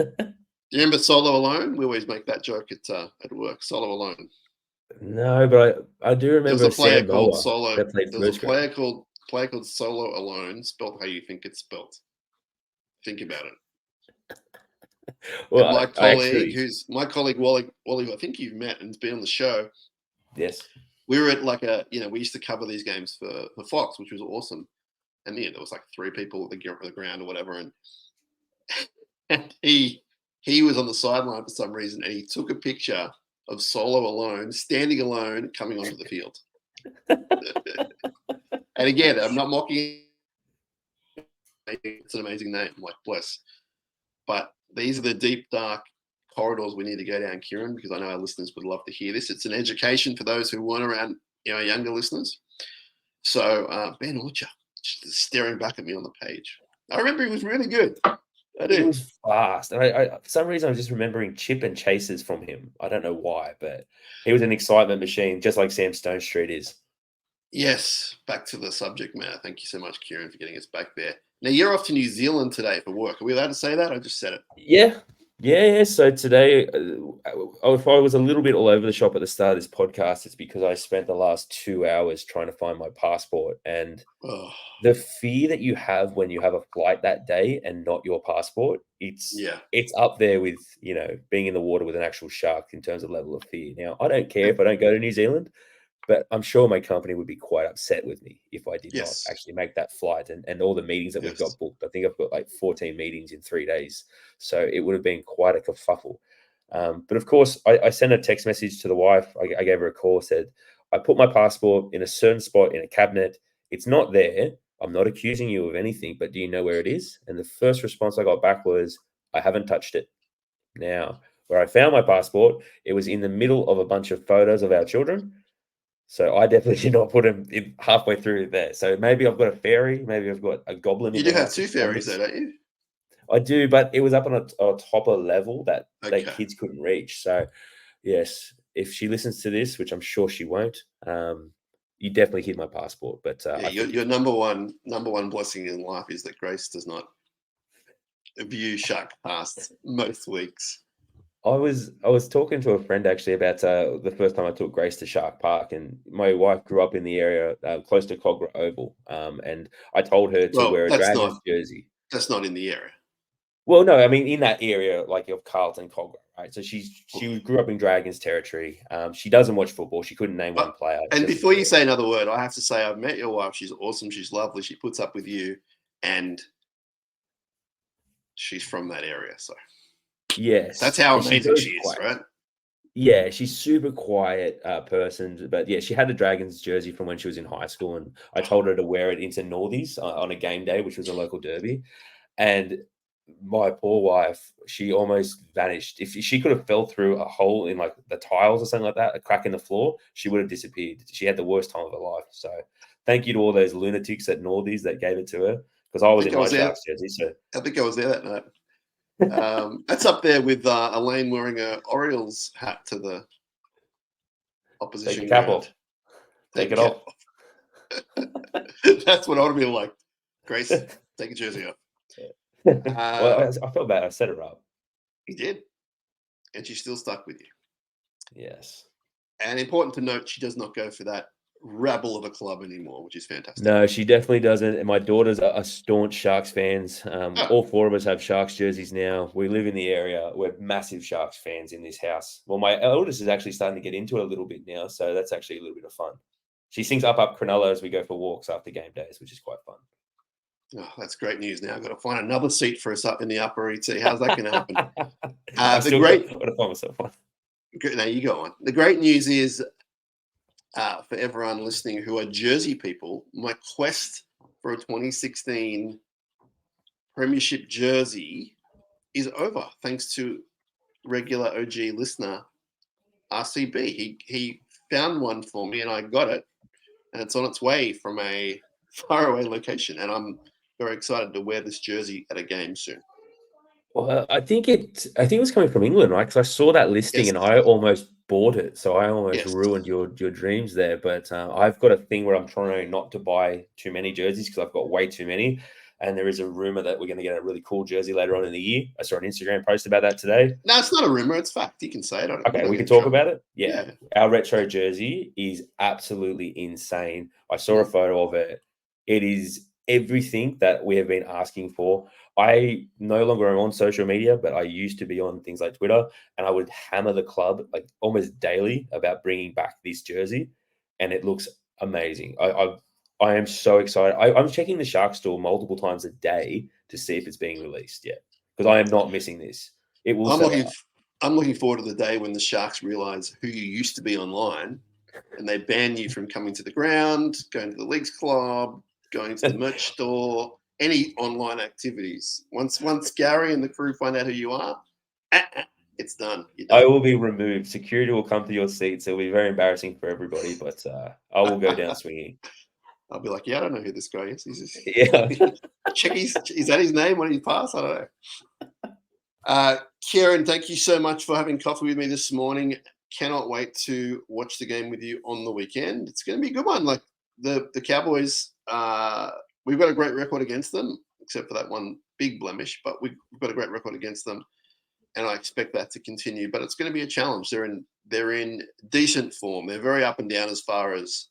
you remember Solo Alone? We always make that joke at work. Solo Alone. No, but I do remember There's a player Sam called Noah Solo. that played There's a first grade. player called Solo Alone, spelled how you think it's spelled. Think about it. Well, my colleague Wally, who I think you've met and's been on the show. Yes. We were at we used to cover these games for Fox, which was awesome. And there was like 3 people at the ground or whatever, and he was on the sideline for some reason, and he took a picture of Solo Alone, standing alone, coming onto the field. And again, I'm not mocking. It's an amazing name, like bless. But these are the deep, dark corridors we need to go down, Kieran, because I know our listeners would love to hear this. It's an education for those who weren't around, younger listeners. So Ben Orchard, just staring back at me on the page. I remember he was really good. It was fast. And I for some reason, I'm just remembering chip and chases from him. I don't know why, but he was an excitement machine, just like Sam Stone Street is. Yes, back to the subject matter. Thank you so much, Kieran, for getting us back there. Now, you're off to New Zealand today for work. Are we allowed to say that? I just said it. Yeah. So today, if I was a little bit all over the shop at the start of this podcast, it's because I spent the last 2 hours trying to find my passport. And the fear that you have when you have a flight that day and not your passport, it's up there with, being in the water with an actual shark in terms of level of fear. Now, I don't care if I don't go to New Zealand, but I'm sure my company would be quite upset with me if I did not actually make that flight and all the meetings that we've got booked. I think I've got like 14 meetings in 3 days. So it would have been quite a kerfuffle. But of course, I sent a text message to the wife. I gave her a call, said, I put my passport in a certain spot in a cabinet. It's not there. I'm not accusing you of anything, but do you know where it is? And the first response I got back was, I haven't touched it. Now, where I found my passport, it was in the middle of a bunch of photos of our children. So I definitely did not put him in halfway through there. So maybe I've got a fairy. Maybe I've got a goblin. You do have 2 fairies there, don't you? I do, but it was up on a topper level that kids couldn't reach. So, yes, if she listens to this, which I'm sure she won't, you definitely hid my passport. But your number one blessing in life is that Grace does not view SharkCast most weeks. I was talking to a friend actually about the first time I took Grace to Shark Park, and my wife grew up in the area close to Cogra Oval, and I told her to wear a Dragons jersey. That's not in the area. Well, no, I mean in that area, like of Carlton, Cogra, right? So she grew up in Dragons territory. She doesn't watch football. She couldn't name one player. And before you say another word, I have to say I've met your wife. She's awesome. She's lovely. She puts up with you, and she's from that area. So yes, that's how amazing she is, right? Yeah, she's super quiet person, but yeah, she had the Dragons jersey from when she was in high school, and I told her to wear it into Northies on a game day, which was a local derby, and my poor wife, she almost vanished. If she could have fell through a hole in like the tiles or something like that, a crack in the floor, she would have disappeared. She had the worst time of her life. So thank you to all those lunatics at Northies that gave it to her, because I was in my Sharks jersey. So I think I was there that night. That's up there with Elaine wearing a Orioles hat to the opposition. Take your cap off. Take it off. That's what I would be like. Grace, take your jersey off. Well, I felt bad. I set her up. You did. And she's still stuck with you. Yes. And important to note, she does not go for that rabble of a club anymore, which is fantastic. No, she definitely doesn't. And my daughters are staunch Sharks fans. All 4 of us have Sharks jerseys now. We live in the area. We're massive Sharks fans in this house. Well, my eldest is actually starting to get into it a little bit now, so that's actually a little bit of fun. She sings Up Cronulla as we go for walks after game days, which is quite fun. Oh, that's great news. Now I've got to find another seat for us up in the upper ET. How's that going to happen? I've The still great. got to find myself one. Now you go on. The great news is for everyone listening who are Jersey people, my quest for a 2016 Premiership jersey is over, thanks to regular OG listener RCB. He found one for me, and I got it, and it's on its way from a faraway location, and I'm very excited to wear this jersey at a game soon. Well, I think it was coming from England, right? Because I saw that listing Yes. and I almost bought it, so I almost Yes. ruined your dreams there. But I've got a thing where I'm trying not to buy too many jerseys because I've got way too many. And there is a rumor that we're going to get a really cool jersey later on in the year. I saw an Instagram post about that today. No, it's not a rumor; it's fact. You can say it. Okay, we can talk about it. Yeah, our retro jersey is absolutely insane. I saw a photo of it. It is everything that we have been asking for. I no longer am on social media, but I used to be on things like Twitter, and I would hammer the club like almost daily about bringing back this jersey, and it looks amazing. I am so excited. I'm checking the Shark store multiple times a day to see if it's being released yet, because I am not missing this. It will sell out. I'm looking forward to the day when the Sharks realize who you used to be online, and they ban you from coming to the ground, going to the leagues club, going to the merch store, any online activities. Once Gary and the crew find out who you are, it's done. I will be removed. Security will come to your seats. It'll be very embarrassing for everybody, but I will go down swinging. I'll be like, yeah, I don't know who this guy is. Yeah. Check is that his name when he passed? I don't know. Kieran, thank you so much for having coffee with me this morning. Cannot wait to watch the game with you on the weekend. It's going to be a good one. Like the Cowboys, we've got a great record against them, except for that one big blemish, but we've got a great record against them, and I expect that to continue. But it's going to be a challenge. They're in decent form. They're very up and down as far as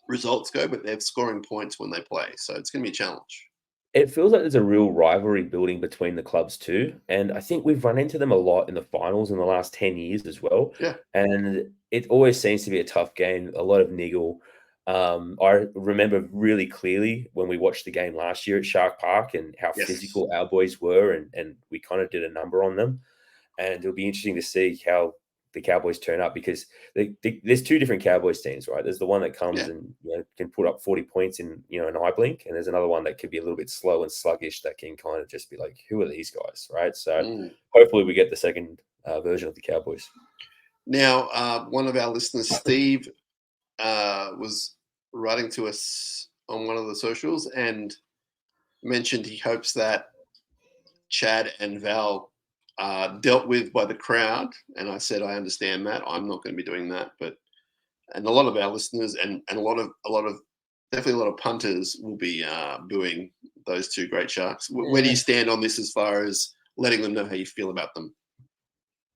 results go, but they're scoring points when they play. So it's going to be a challenge. It feels like there's a real rivalry building between the clubs too. And I think we've run into them a lot in the finals in the last 10 years as well. Yeah. And it always seems to be a tough game, a lot of niggle. I remember really clearly when we watched the game last year at Shark Park and how physical our boys were, and we kind of did a number on them. And it'll be interesting to see how the Cowboys turn up, because there's two different Cowboys teams, right? There's the one that comes and can put up 40 points in an eye blink, and there's another one that could be a little bit slow and sluggish that can kind of just be like, who are these guys, right? So hopefully we get the second version of the Cowboys. Now, one of our listeners, Steve, was writing to us on one of the socials and mentioned he hopes that Chad and Val dealt with by the crowd, and I said I understand that. I'm not going to be doing that, and a lot of our listeners and a lot of definitely a lot of punters will be booing those two great Sharks. Where do you stand on this as far as letting them know how you feel about them?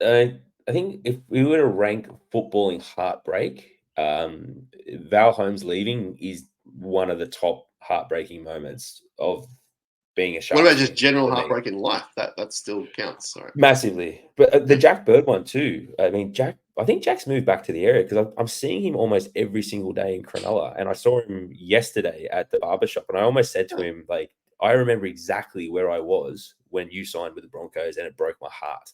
I think if we were to rank footballing heartbreak, Val Holmes leaving is one of the top heartbreaking moments of being a Shark. What about just general heartbreak in life? That still counts. Sorry. Massively. But the Jack Bird one too. I mean, I think Jack's moved back to the area because I'm seeing him almost every single day in Cronulla. And I saw him yesterday at the barbershop, and I almost said to him, like, I remember exactly where I was when you signed with the Broncos, and it broke my heart.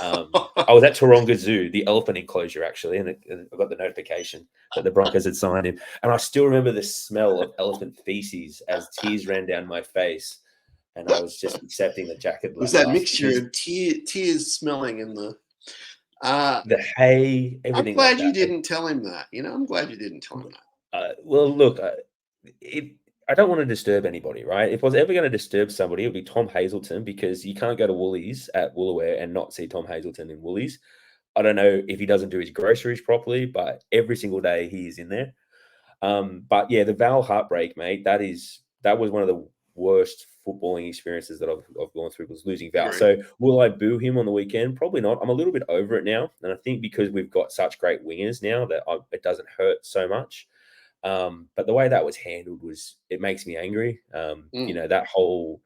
I was at Taronga Zoo, the elephant enclosure, actually, and I got the notification that the Broncos had signed him. And I still remember the smell of elephant feces as tears ran down my face. And I was just accepting that Jack had left. Was that mixture of tears smelling in the hay, everything? I'm glad you didn't tell him that. I'm glad you didn't tell him that. Well, look, I don't want to disturb anybody, right? If I was ever going to disturb somebody, it would be Tom Hazelton, because you can't go to Woolies at Woolaware and not see Tom Hazelton in Woolies. I don't know if he doesn't do his groceries properly, but every single day he is in there. But yeah, the Val heartbreak, mate, that was one of the worst footballing experiences that I've gone through, was losing Val. So will I boo him on the weekend? Probably not. I'm a little bit over it now. And I think because we've got such great wingers now that it doesn't hurt so much. But the way that was handled it makes me angry. That whole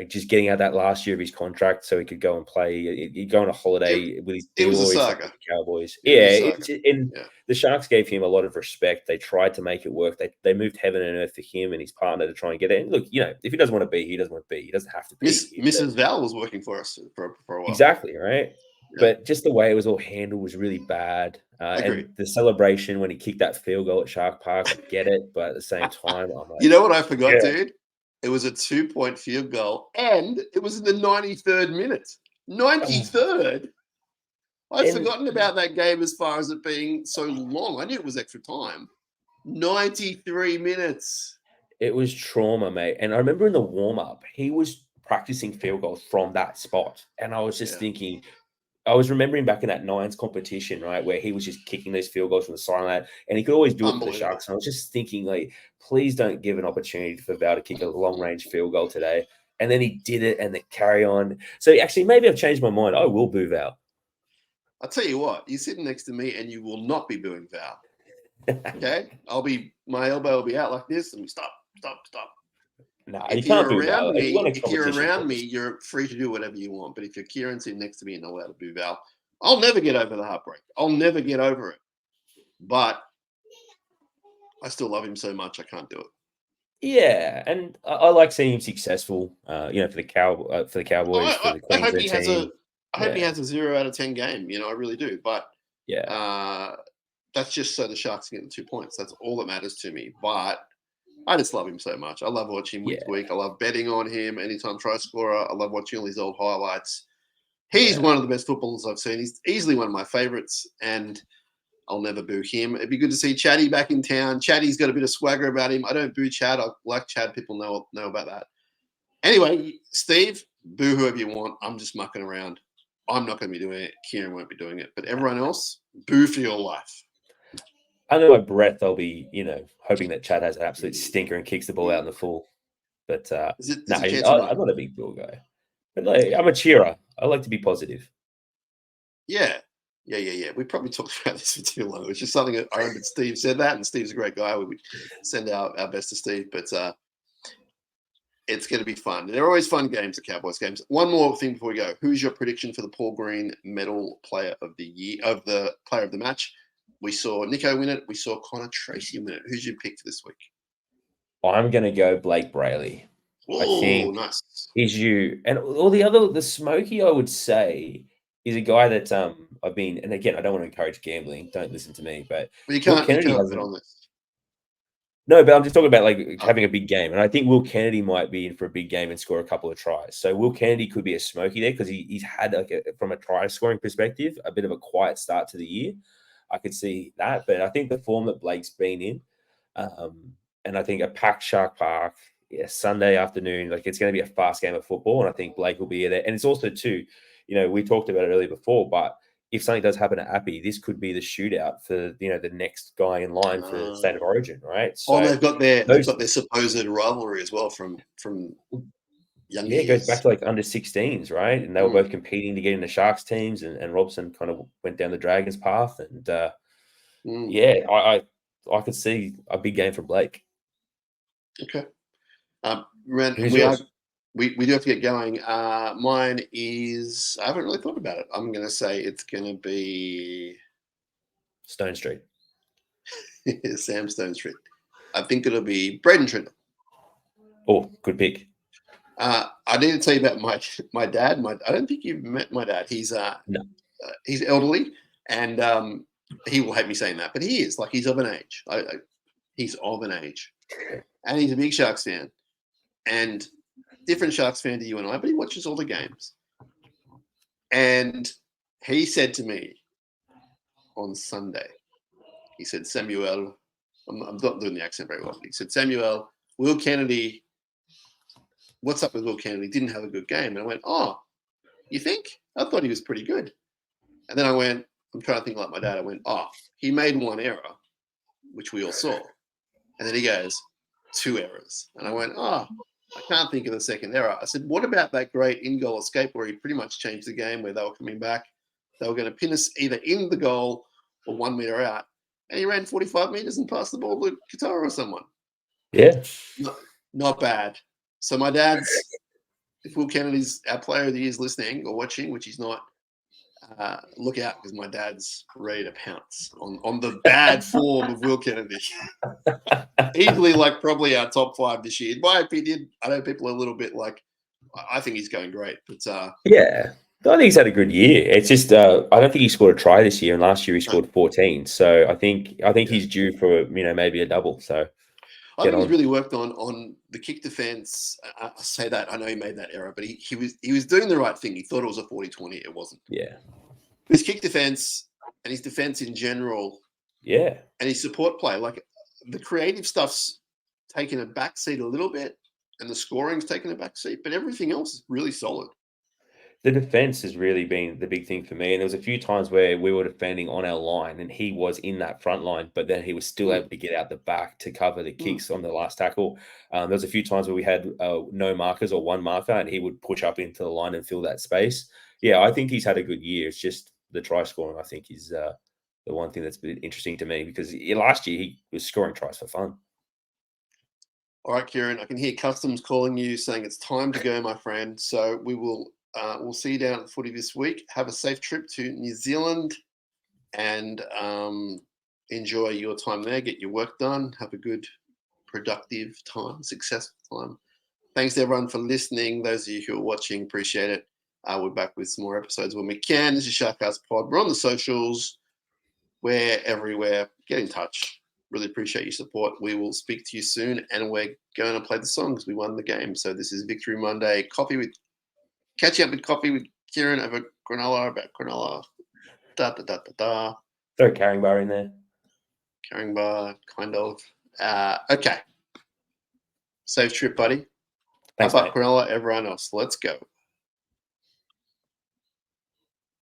just getting out that last year of his contract so he could go and play. He'd go on a holiday with his It was a boys, saga. like the Cowboys. It was a saga. And the Sharks gave him a lot of respect. They tried to make it work. They moved heaven and earth for him and his partner to try and get it. And look, if he doesn't want to be, he doesn't want to be. He doesn't have to be. Mrs. Val was working for us for a while. Exactly, right? Yeah. But just the way it was all handled was really bad. And the celebration when he kicked that field goal at Shark Park, I get it. But at the same time, I'm like, you know what I forgot, dude? It was a 2-point field goal, and it was in the 93rd minute. 93rd? I'd forgotten about that game as far as it being so long. I knew it was extra time. 93 minutes. It was trauma, mate. And I remember in the warm-up, he was practicing field goals from that spot. And I was just thinking, I was remembering back in that Nines competition, right, where he was just kicking those field goals from the sideline, and he could always do it for the Sharks. And I was just thinking, like, please don't give an opportunity for Val to kick a long-range field goal today. And then he did it, and then carry on. So actually, maybe I've changed my mind. I will boo Val. I'll tell you what, you're sitting next to me, and you will not be booing Val. Okay, my elbow will be out like this, and stop. No, if you're around me, you're free to do whatever you want. But if you're Kieran sitting next to me and not allowed to boo Val, I'll never get over the heartbreak. I'll never get over it. But I still love him so much, I can't do it. Yeah, and I like seeing him successful. For the Cowboys, for the Queensland team. I hope he has a 0 out of 10 game. I really do. But yeah, that's just so the Sharks can get the 2 points. That's all that matters to me. But I just love him so much. I love watching him week to week. I love betting on him anytime try scorer. I love watching all his old highlights. He's one of the best footballers I've seen. He's easily one of my favorites, and I'll never boo him. It'd be good to see Chatty back in town. Chatty's got a bit of swagger about him. I don't boo Chad. I like Chad. People know about that. Anyway, Steve, boo whoever you want. I'm just mucking around. I'm not going to be doing it. Kieran won't be doing it. But everyone else, boo for your life. Under my breath, I'll be, hoping that Chad has an absolute stinker and kicks the ball out in the full. But I'm not a big ball guy. But I'm a cheerer. I like to be positive. Yeah. We probably talked about this for too long. It was just something that I remember Steve said that, and Steve's a great guy. We would send our best to Steve. But it's going to be fun. They're always fun games, the Cowboys games. One more thing before we go. Who's your prediction for the Paul Green Medal Player of the Year, of the Player of the Match? We saw Nico win it. We saw Connor Tracy win it. Who's your pick for this week? I'm going to go Blake Brayley. Oh, I think nice. And all the Smokey, I would say, is a guy that I've been, and again, I don't want to encourage gambling. Don't listen to me, but you can't bet on this. No, but I'm just talking about having a big game, and I think Will Kennedy might be in for a big game and score a couple of tries. So Will Kennedy could be a Smokey there because he's had from a try scoring perspective a bit of a quiet start to the year. I could see that, but I think the form that Blake's been in, and I think a packed Shark Park, Sunday afternoon, it's going to be a fast game of football, and I think Blake will be there. And it's also too, we talked about it earlier before, but if something does happen at Appy, this could be the shootout for the next guy in line for State of Origin, right? So they've got their supposed rivalry as well from younger years. It goes back to under 16s, right? And they were both competing to get in the Sharks teams, and Robson kind of went down the Dragons path. And I could see a big game for Blake. Okay. We do have to get going. Mine is, I haven't really thought about it. I'm going to say it's going to be Stone Street. Sam Stone Street. I think it'll be Braden Trindle. Oh, good pick. I need to tell you about my dad. I don't think you've met my dad. He's he's elderly, and he will hate me saying that, but he is he's of an age. He's of an age, and he's a big Sharks fan, and different Sharks fan to you and I, but he watches all the games. And he said to me on Sunday, he said, Samuel, I'm not doing the accent very well. He said, Samuel, Will Kennedy. What's up with Will Kennedy? Didn't have a good game. And I went, oh, you think? I thought he was pretty good. And then I went, I'm trying to think like my dad. I went, oh, he made one error, which we all saw. And then he goes, 2 errors. And I went, oh, I can't think of the second error. I said, what about that great in-goal escape where he pretty much changed the game, where they were coming back? They were going to pin us either in the goal or 1 meter out. And he ran 45 meters and passed the ball to Qatar or someone. Yeah. Not bad. So my dad's if Will Kennedy's our player of the year is listening or watching, which he's not, look out because my dad's ready to pounce on the bad form of Will Kennedy. Easily, like probably our top 5 this year. In my opinion, I know people are a little bit like, I think he's going great, but yeah, I think he's had a good year. It's just I don't think he scored a try this year, and last year he scored 14. So I think he's due for maybe a double. So I think he's really worked on the kick defense. I say that, I know he made that error, but he was doing the right thing. He thought it was a 40-20. It wasn't. Yeah. His kick defense and his defense in general. Yeah. And his support play, like the creative stuff's taken a backseat a little bit, and the scoring's taken a backseat, but everything else is really solid. The defense has really been the big thing for me. And there was a few times where we were defending on our line and he was in that front line, but then he was still able to get out the back to cover the kicks on the last tackle. There was a few times where we had no markers or one marker and he would push up into the line and fill that space. Yeah, I think he's had a good year. It's just the try scoring, I think, is the one thing that's been interesting to me because last year he was scoring tries for fun. All right, Kieran, I can hear Customs calling you saying it's time to go, my friend. So we will we'll see you down at the footy this week. Have a safe trip to New Zealand and enjoy your time there. Get your work done. Have a good, productive time, successful time. Thanks to everyone for listening. Those of you who are watching, appreciate it. We're back with some more episodes when we can. This is SharkCast Pod. We're on the socials. We're everywhere. Get in touch. Really appreciate your support. We will speak to you soon, and we're going to play the songs. We won the game. So this is Victory Monday. Catching up with coffee with Kieran over Cronulla, about Cronulla. Throw a carrying bar in there. Carrying bar, kind of. Okay. Safe trip, buddy. Thanks, How about mate. Cronulla, everyone else? Let's go.